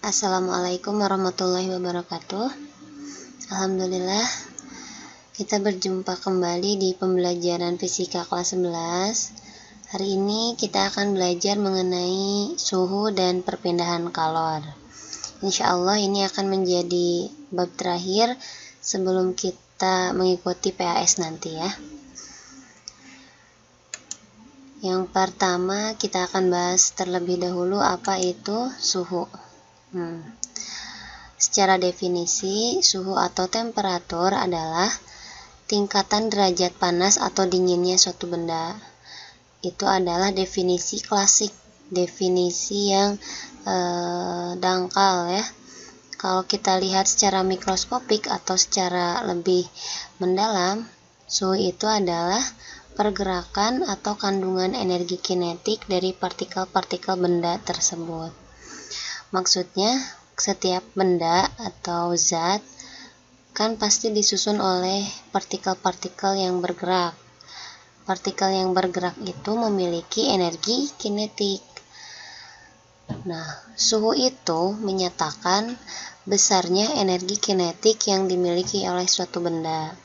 Assalamualaikum warahmatullahi wabarakatuh. Alhamdulillah, kita berjumpa kembali di pembelajaran fisika kelas 11. Hari ini kita akan belajar mengenai suhu dan perpindahan kalor. Insya Allah ini akan menjadi bab terakhir sebelum kita mengikuti PAS nanti ya. Yang pertama kita akan bahas terlebih dahulu apa itu suhu. Secara definisi, suhu atau temperatur adalah tingkatan derajat panas atau dinginnya suatu benda. Itu adalah definisi klasik, definisi yang dangkal ya. Kalau kita lihat secara mikroskopik atau secara lebih mendalam, suhu itu adalah pergerakan atau kandungan energi kinetik dari partikel-partikel benda tersebut. Maksudnya, setiap benda atau zat kan pasti disusun oleh partikel-partikel yang bergerak. Partikel yang bergerak itu memiliki energi kinetik. Nah, suhu itu menyatakan besarnya energi kinetik yang dimiliki oleh suatu benda.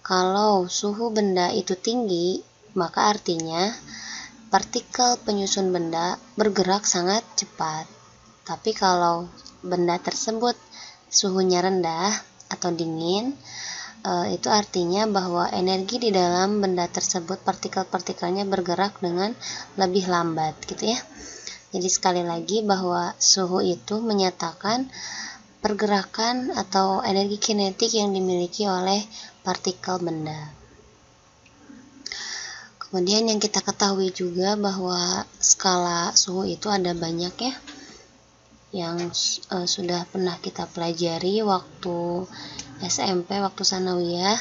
Kalau suhu benda itu tinggi, maka artinya partikel penyusun benda bergerak sangat cepat. Tapi kalau benda tersebut suhunya rendah atau dingin, itu artinya bahwa energi di dalam benda tersebut partikel-partikelnya bergerak dengan lebih lambat gitu ya. Jadi sekali lagi bahwa suhu itu menyatakan pergerakan atau energi kinetik yang dimiliki oleh partikel benda. Kemudian yang kita ketahui juga bahwa skala suhu itu ada banyak ya, yang sudah pernah kita pelajari waktu SMP, waktu sanawiyah.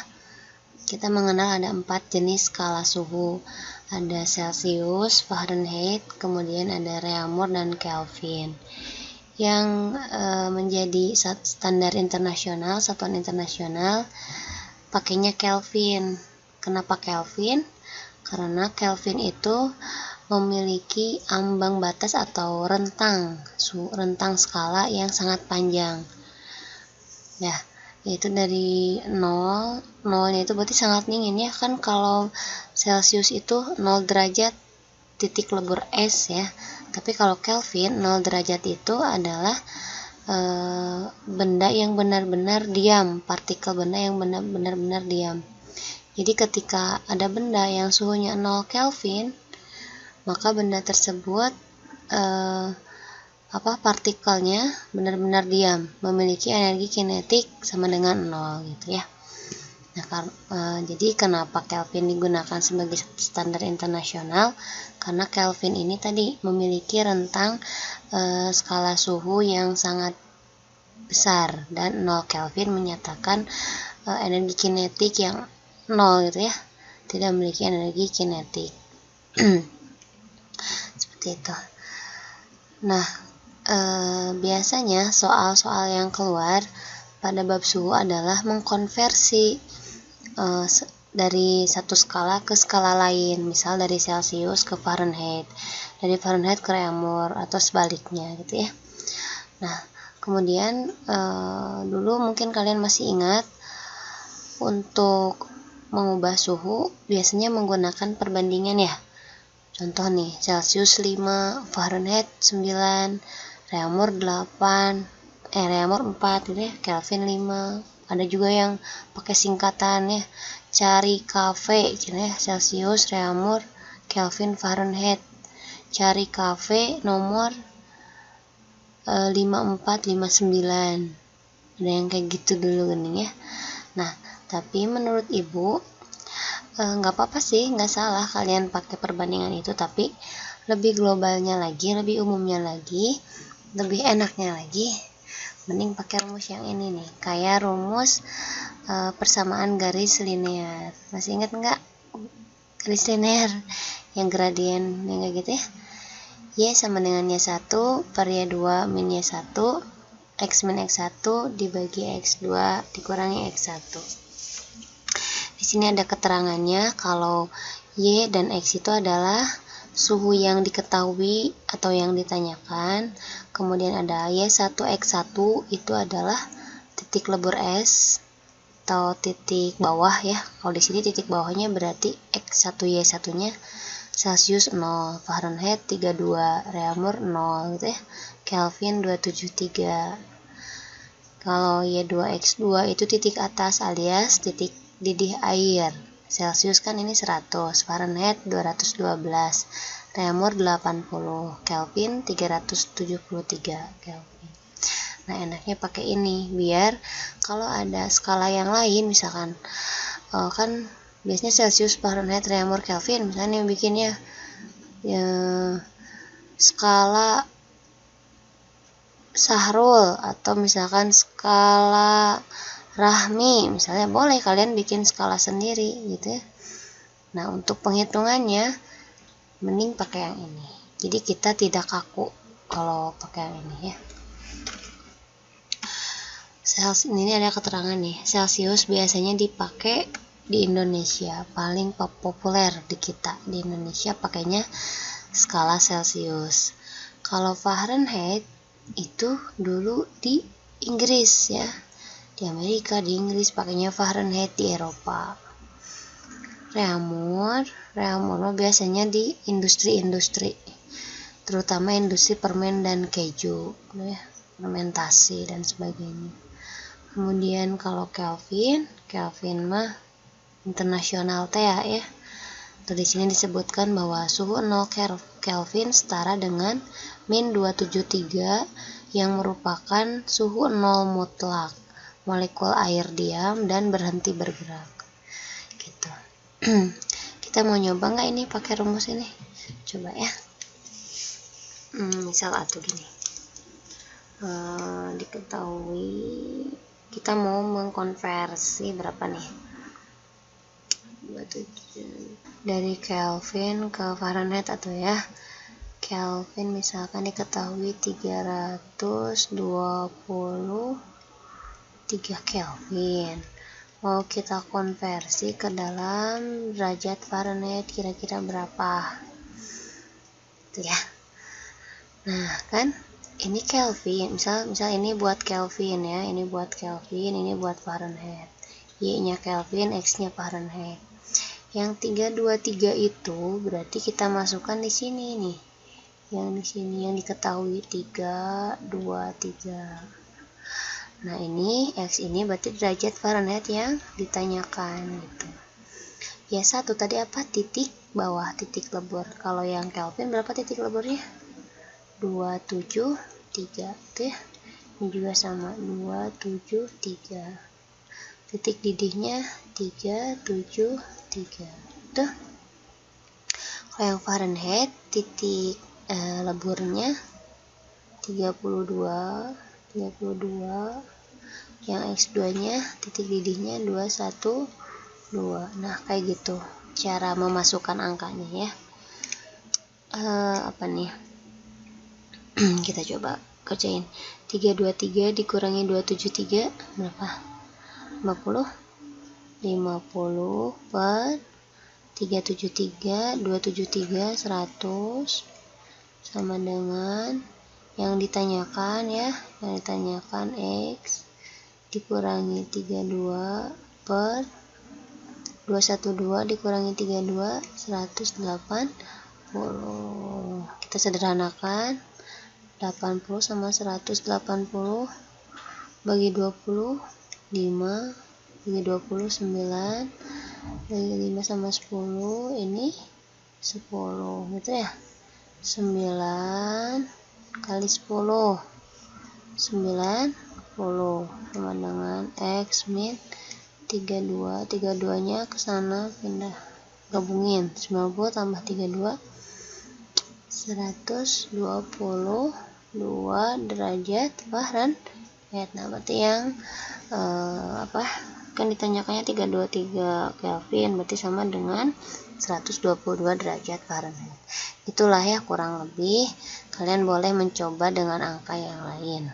Kita mengenal ada 4 jenis skala suhu. Ada Celsius, Fahrenheit, kemudian ada Reaumur dan Kelvin. Yang menjadi standar internasional, satuan internasional, pakainya Kelvin. Kenapa Kelvin? Karena Kelvin itu memiliki ambang batas atau rentang skala yang sangat panjang. Ya, yaitu dari 0, nolnya itu berarti sangat dingin ya kan. Kalau Celsius itu 0 derajat titik lebur es ya. Tapi kalau Kelvin 0 derajat itu adalah benda yang benar-benar diam, partikel benda yang benar-benar diam. Jadi ketika ada benda yang suhunya 0 Kelvin, maka benda tersebut partikelnya benar-benar diam, memiliki energi kinetik sama dengan 0 gitu ya. Nah, jadi kenapa Kelvin digunakan sebagai standar internasional? Karena Kelvin ini tadi memiliki rentang skala suhu yang sangat besar, dan 0 Kelvin menyatakan energi kinetik yang 0 gitu ya, tidak memiliki energi kinetik. Seperti itu. Nah, biasanya soal-soal yang keluar pada bab suhu adalah mengkonversi dari satu skala ke skala lain, misal dari Celsius ke Fahrenheit, dari Fahrenheit ke Reaumur, atau sebaliknya gitu ya. Nah, kemudian dulu mungkin kalian masih ingat, untuk mengubah suhu biasanya menggunakan perbandingan ya. Contoh nih, Celsius 5, Fahrenheit 9, Reaumur 8, Reaumur 4 gitu ya, Kelvin 5. Ada juga yang pakai singkatan ya, cari KV gitu ya, Celsius, Reaumur, Kelvin, Fahrenheit. Cari KV nomor 5459. Ada yang kayak gitu dulu gini ya. Nah, tapi menurut ibu nggak apa-apa sih, nggak salah kalian pakai perbandingan itu, tapi lebih globalnya lagi, lebih umumnya lagi, lebih enaknya lagi, mending pakai rumus yang ini nih, kayak rumus persamaan garis linear. Masih ingat nggak garis linear yang gradien yang kayak gitu ya? Y sama dengan Y1 per Y2 min Y1, X min X1 dibagi X2 dikurangi X1. Di sini ada keterangannya kalau Y dan X itu adalah suhu yang diketahui atau yang ditanyakan. Kemudian ada Y1X1, itu adalah titik lebur es atau titik bawah ya. Kalau di sini titik bawahnya berarti X1Y1-nya Celsius 0, Fahrenheit 32, Reaumur 0 gitu ya. Kelvin 273. Kalau Y2X2 itu titik atas alias titik didih air. Celsius kan ini 100, Fahrenheit 212, Reaumur 80, Kelvin 373 Kelvin. Nah, enaknya pakai ini biar kalau ada skala yang lain, misalkan kan biasanya Celsius, Fahrenheit, Reaumur, Kelvin, misalnya yang bikinnya ya, skala Sahrul atau misalkan skala Rahmi, misalnya boleh kalian bikin skala sendiri gitu ya. Nah, untuk penghitungannya mending pakai yang ini. Jadi kita tidak kaku kalau pakai yang ini ya. Ini ada keterangan nih. Celsius biasanya dipakai di Indonesia, paling populer di kita. Di Indonesia pakainya skala Celsius. Kalau Fahrenheit itu dulu di Inggris ya. Di Amerika, di Inggris pakainya Fahrenheit, di Eropa. Reaumur biasanya di industri-industri, terutama industri permen dan keju, ya, fermentasi dan sebagainya. Kemudian kalau Kelvin mah internasional teh ya. Di sini disebutkan bahwa suhu 0 Kelvin setara dengan min 273 yang merupakan suhu 0 mutlak. Molekul air diam dan berhenti bergerak gitu. Kita mau nyoba nggak ini pakai rumus ini? Coba ya. Misal atau gini, diketahui kita mau mengkonversi berapa nih, 27 dari Kelvin ke Fahrenheit atau ya. Kelvin misalkan diketahui 323 Kelvin, mau kita konversi ke dalam derajat Fahrenheit kira-kira berapa tuh ya. Nah kan ini Kelvin, misal ini buat Kelvin ya, ini buat Kelvin, ini buat Fahrenheit. Y nya Kelvin, X nya Fahrenheit. Yang 323 itu berarti kita masukkan di sini nih, yang di sini yang diketahui 323. Nah ini X ini berarti derajat Fahrenheit yang ditanyakan gitu. Y1 tadi apa? Titik bawah, titik lebur. Kalau yang Kelvin berapa titik leburnya? 273 itu ya. Ini juga sama 273. Titik didihnya 373. Tuh. Kalau yang Fahrenheit titik leburnya 32, yang X2 nya titik didihnya 212. Nah kayak gitu cara memasukkan angkanya ya. Apa nih, kita coba kerjain. 323 dikurangi 273 berapa? 50 per 373, 273 100 sama dengan yang ditanyakan ya, yang ditanyakan X dikurangi 32 per 212 dikurangi 32 180. Kita sederhanakan, 80 sama 180 bagi 20 5, bagi 20 9, bagi 5 sama 10 ini 10 gitu ya. 9 kali 10 90 sama dengan X min 32 nya ke sana pindah, gabungin 90 tambah 32 122 derajat Fahrenheit. Nah berarti yang kan ditanyakannya 323 Kelvin, berarti sama dengan 122 derajat Fahrenheit. Itulah ya kurang lebih. Kalian boleh mencoba dengan angka yang lain.